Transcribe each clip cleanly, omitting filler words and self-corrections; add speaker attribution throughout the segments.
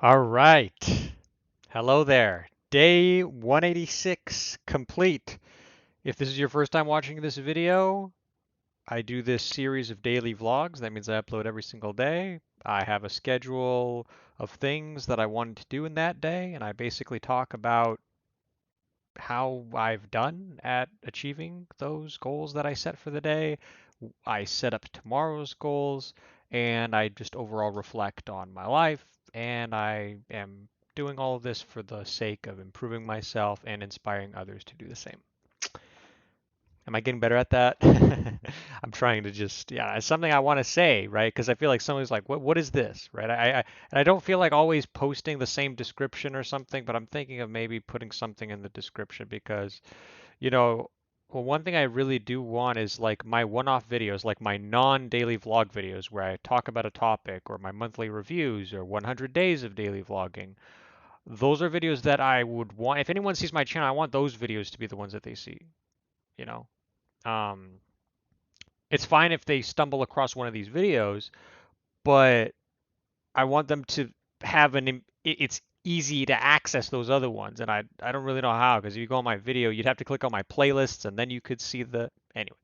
Speaker 1: All right. Hello there. Day 186 complete. If this is your first time watching this video, I do this series of daily vlogs. That means I upload every single day. I have a schedule of things that I wanted to do in that day, and I basically talk about how I've done at achieving those goals that I set for the day. I set up tomorrow's goals, and I just overall reflect on my life. And I am doing all of this for the sake of improving myself and inspiring others to do the same. Am I getting better at that? I'm trying to just, yeah, it's something I want to say, right? Because I feel like somebody's like, what is this, right? And I don't feel like always posting the same description or something, but I'm thinking of maybe putting something in the description because, you know, well, one thing I really do want is like my one-off videos, like my non-daily vlog videos where I talk about a topic, or my monthly reviews, or 100 days of daily vlogging. Those are videos that I would want. If anyone sees my channel, I want those videos to be the ones that they see, you know. Um, it's fine if they stumble across one of these videos, but I want them to have it's easy to access those other ones, and I don't really know how, because if you go on my video, you'd have to click on my playlists, and then you could see the anyways.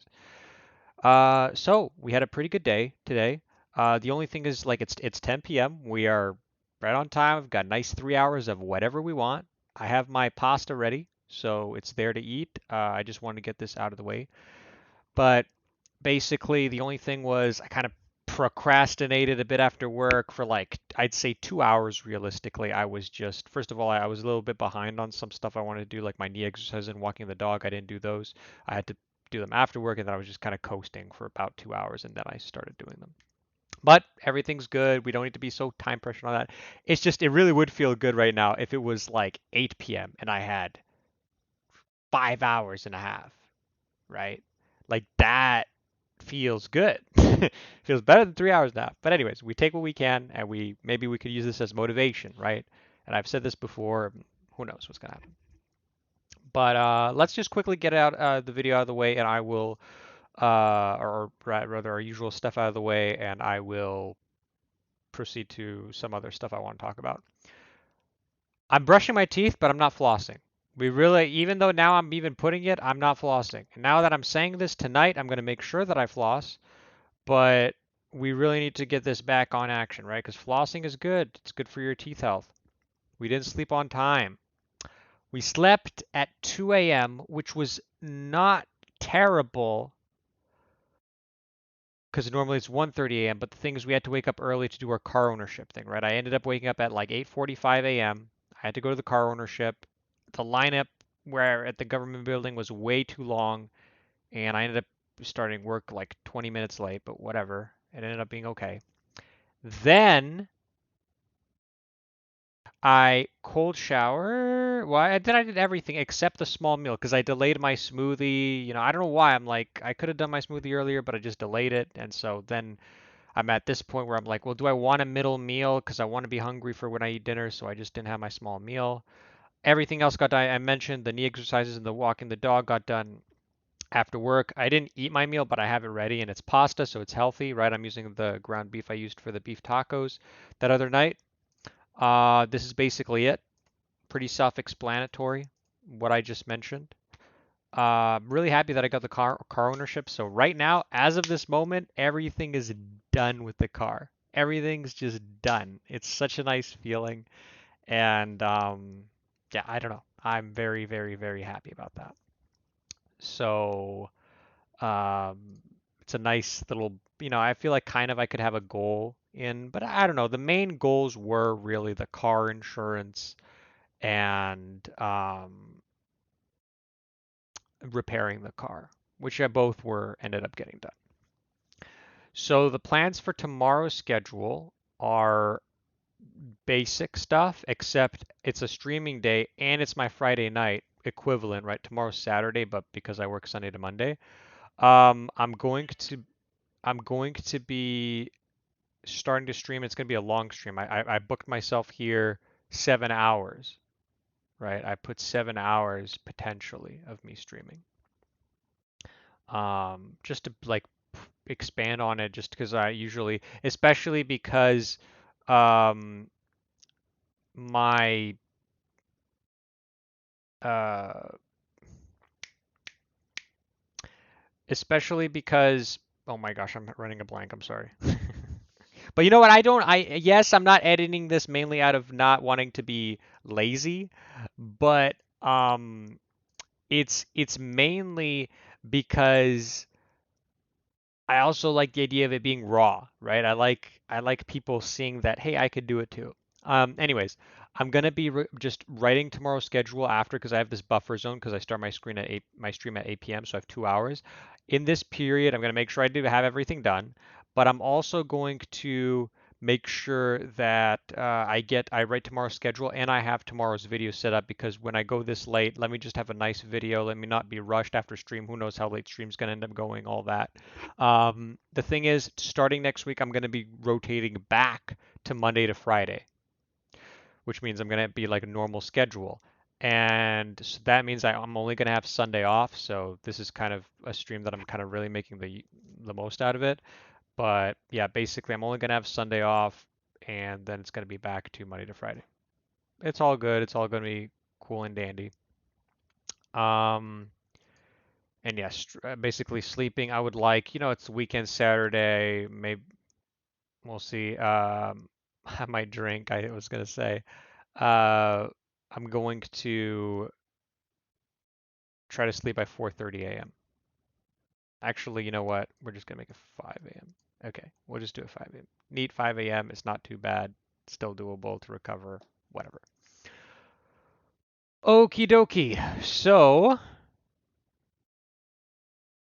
Speaker 1: So we had a pretty good day today. The only thing is like it's 10 p.m. We are right on time. We've got nice 3 hours of whatever we want. I have my pasta ready, so it's there to eat. I just wanted to get this out of the way. But basically, the only thing was I kind of procrastinated a bit after work for like I'd say 2 hours realistically. I was just first of all I was a little bit behind on some stuff I wanted to do like my knee exercise and walking the dog. I didn't do those. I had to do them after work and then I was just kind of coasting for about 2 hours and then I started doing them. But everything's good. We don't need to be so time pressured on that. It's just it really would feel good right now if it was like 8 p.m. and I had 5 hours and a half, right? Like that feels good. Feels better than 3 hours now. But anyways, we take what we can, and we maybe we could use this as motivation, right? And I've said this before. Who knows what's gonna happen? But let's just quickly get out the video out of the way, and I will, or rather, our usual stuff out of the way, and I will proceed to some other stuff I want to talk about. I'm brushing my teeth, but I'm not flossing. We really, even though now I'm even putting it, I'm not flossing. And now that I'm saying this tonight, I'm going to make sure that I floss, but we really need to get this back on action, right? Because flossing is good. It's good for your teeth health. We didn't sleep on time. We slept at 2 a.m., which was not terrible because normally it's 1:30 a.m. But the thing is, we had to wake up early to do our car ownership thing, right? I ended up waking up at like 8:45 a.m. I had to go to the car ownership. The lineup where at the government building was way too long, and I ended up starting work like 20 minutes late, but whatever. It ended up being okay. Then I cold shower. Well, then I did everything except the small meal because I delayed my smoothie. I don't know why. I'm like, I could have done my smoothie earlier, but I just delayed it. And so then I'm at this point where I'm like, well, do I want a middle meal? Because I want to be hungry for when I eat dinner. So I just didn't have my small meal. Everything else got done. I mentioned the knee exercises and the walking the dog got done after work. I didn't eat my meal, but I have it ready and it's pasta, so it's healthy, right? I'm using the ground beef I used for the beef tacos that other night. This is basically it. Pretty self-explanatory, what I just mentioned. I'm really happy that I got the car ownership. So right now, as of this moment, everything is done with the car. Everything's just done. It's such a nice feeling, and yeah, I don't know. I'm very, very, very happy about that. So um, it's a nice little, I feel like kind of I could have a goal in, but I don't know. The main goals were really the car insurance and repairing the car, which I both were ended up getting done. So the plans for tomorrow's schedule are basic stuff, except it's a streaming day and it's my Friday night equivalent, right? Tomorrow's Saturday, but because I work Sunday to Monday, um, I'm going to I'm going to be starting to stream. It's going to be a long stream. I booked myself here 7 hours, right? I put 7 hours potentially of me streaming. Just to like expand on it, just because I usually, especially because um, my uh, especially because, oh my gosh, I'm running a blank. I'm sorry. But you know what? Yes, I'm not editing this mainly out of not wanting to be lazy, but it's mainly because I also like the idea of it being raw, right? I like people seeing that, hey, I could do it too. Anyways, I'm gonna be just writing tomorrow's schedule after because I have this buffer zone because I start my stream at 8 p.m. So I have 2 hours. In this period, I'm gonna make sure I do have everything done, but I'm also going to make sure that I write tomorrow's schedule and I have tomorrow's video set up because when I go this late, let me just have a nice video. Let me not be rushed after stream. Who knows how late stream's gonna end up going, all that. The thing is, starting next week, I'm going to be rotating back to Monday to Friday, which means I'm going to be like a normal schedule. And so that means I'm only going to have Sunday off. So this is kind of a stream that I'm kind of really making the most out of it. But yeah, basically, I'm only going to have Sunday off, and then it's going to be back to Monday to Friday. It's all good. It's all going to be cool and dandy. Um, and yes, basically sleeping. I would like, it's weekend Saturday, maybe. We'll see. I might drink, I was gonna say. Uh, I'm going to try to sleep by 4:30 a.m. Actually, you know what? We're just gonna make it 5 a.m. Okay, we'll just do it 5 a.m. Neat 5 a.m. It's not too bad. Still doable to recover. Whatever. Okie dokie. So,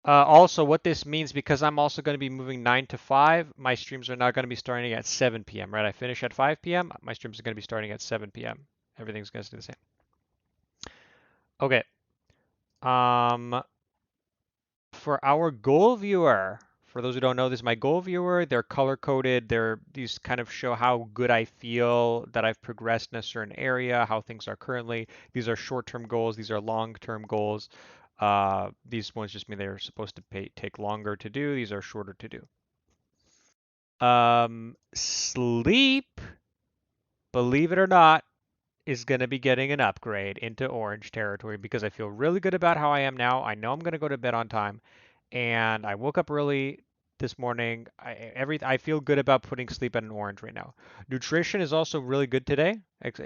Speaker 1: also what this means, because I'm also going to be moving 9 to 5, my streams are now going to be starting at 7 p.m., right? I finish at 5 p.m., my streams are going to be starting at 7 p.m. Everything's going to stay the same. Okay. Um, for our goal viewer, for those who don't know, this is my goal viewer. They're color coded. These kind of show how good I feel that I've progressed in a certain area, how things are currently. These are short-term goals. These are long-term goals. These ones just mean they're supposed to take longer to do. These are shorter to do. Sleep, believe it or not, is going to be getting an upgrade into orange territory because I feel really good about how I am now. I know I'm going to go to bed on time, and I woke up early this morning. I feel good about putting sleep at an orange right now. Nutrition is also really good today.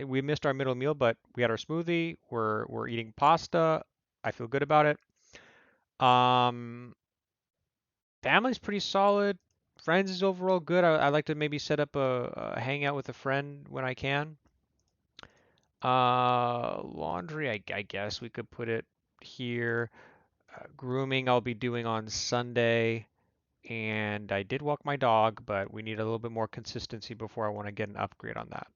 Speaker 1: We missed our middle meal, but we had our smoothie. We're eating pasta. I feel good about it. Um, Family's pretty solid. Friends is overall good. I like to maybe set up a hangout with a friend when I can. Laundry, I guess we could put it here. Grooming I'll be doing on Sunday. And I did walk my dog, but we need a little bit more consistency before I want to get an upgrade on that.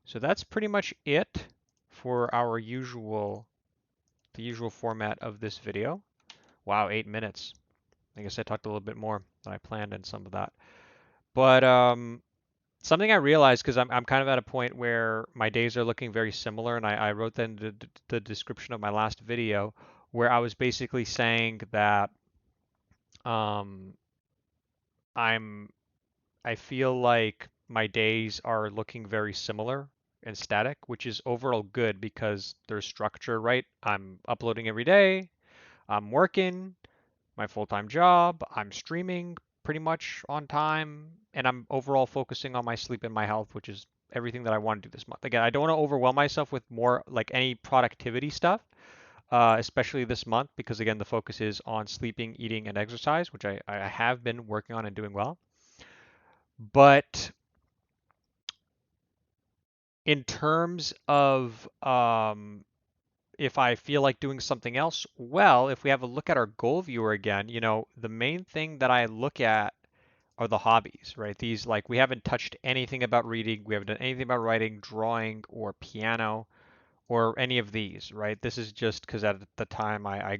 Speaker 1: So that's pretty much it for the usual format of this video. Wow, 8 minutes. I guess I talked a little bit more than I planned in some of that. But something I realized, because I'm kind of at a point where my days are looking very similar, and I wrote that in the description of my last video, where I was basically saying that um, I'm I feel like my days are looking very similar and static, which is overall good because there's structure, right? I'm uploading every day, I'm working my full-time job, I'm streaming pretty much on time, and I'm overall focusing on my sleep and my health, which is everything that I want to do this month. Again, I don't want to overwhelm myself with more like any productivity stuff, especially this month, because again, the focus is on sleeping, eating, and exercise, which I have been working on and doing well. But in terms of if I feel like doing something else, well, if we have a look at our goal viewer again, the main thing that I look at are the hobbies, right? These, like, we haven't touched anything about reading, we haven't done anything about writing, drawing, or piano, or any of these, right? This is just because at the time I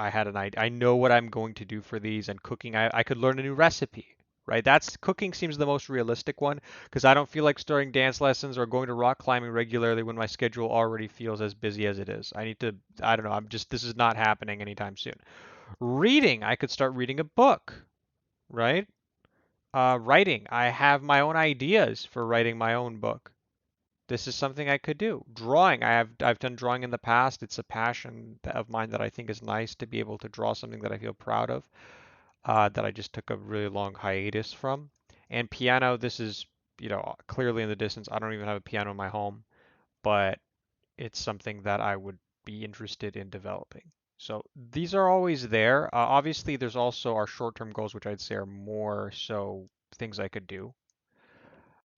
Speaker 1: had an idea. I know what I'm going to do for these, and cooking, I could learn a new recipe, right? That's cooking seems the most realistic one because I don't feel like starting dance lessons or going to rock climbing regularly when my schedule already feels as busy as it is. I don't know, this is not happening anytime soon. Reading, I could start reading a book, right? Writing, I have my own ideas for writing my own book. this is something I could do. Drawing, I've done drawing in the past. It's a passion of mine that I think is nice to be able to draw something that I feel proud of, that I just took a really long hiatus from. And piano, this is, clearly in the distance. I don't even have a piano in my home, but it's something that I would be interested in developing. So these are always there. Obviously, there's also our short-term goals, which I'd say are more so things I could do.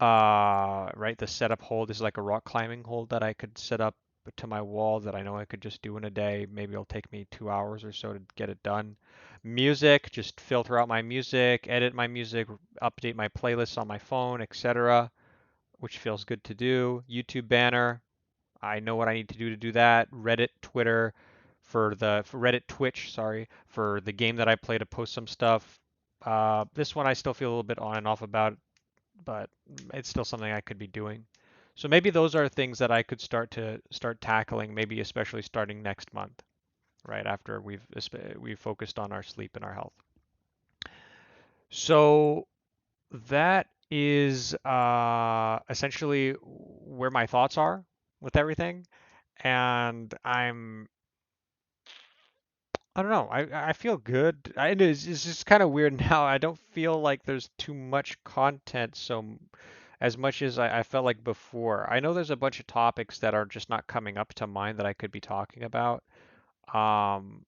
Speaker 1: Right, the setup hold is like a rock climbing hold that I could set up to my wall that I know I could just do in a day. Maybe it'll take me 2 hours or so to get it done. Music, just filter out my music, edit my music, update my playlists on my phone, etc., which feels good to do. YouTube banner, I know what I need to do that. Reddit, Twitter, for Reddit, Twitch, sorry, for the game that I play to post some stuff. This one I still feel a little bit on and off about, but it's still something I could be doing. So maybe those are things that I could start tackling, maybe especially starting next month, right after we've focused on our sleep and our health. So that is essentially where my thoughts are with everything. And I don't know. I feel good. It's just kind of weird now. I don't feel like there's too much content as much as I felt like before. I know there's a bunch of topics that are just not coming up to mind that I could be talking about. Um,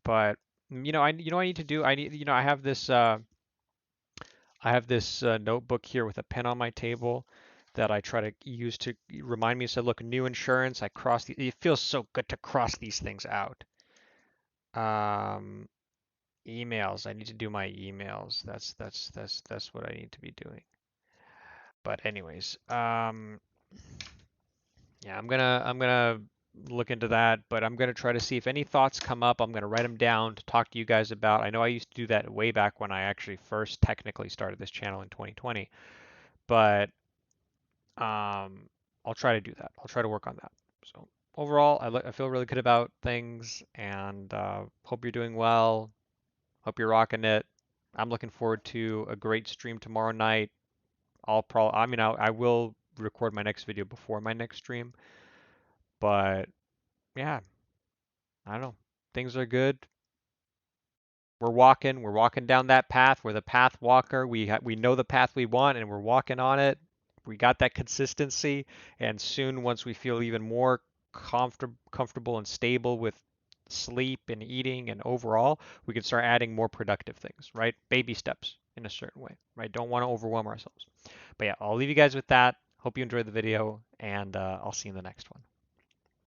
Speaker 1: but I need to do. I need, I have this notebook here with a pen on my table that I try to use to remind me. So look, new insurance. It feels so good to cross these things out. Um, Emails. I need to do my emails. That's what I need to be doing. But anyways, yeah, I'm gonna look into that, but I'm gonna try to see if any thoughts come up. I'm gonna write them down to talk to you guys about. I know I used to do that way back when I actually first technically started this channel in 2020, but I'll try to do that. I'll try to work on that. So overall, I feel really good about things, and hope you're doing well. Hope you're rocking it. I'm looking forward to a great stream tomorrow night. I will record my next video before my next stream, but yeah, I don't know. Things are good. We're walking down that path. We're the path walker. We know the path we want and we're walking on it. We got that consistency, and soon once we feel even more comfortable and stable with sleep and eating and overall, we can start adding more productive things, right? Baby steps in a certain way, right? Don't want to overwhelm ourselves. But yeah, I'll leave you guys with that. Hope you enjoyed the video, and I'll see you in the next one.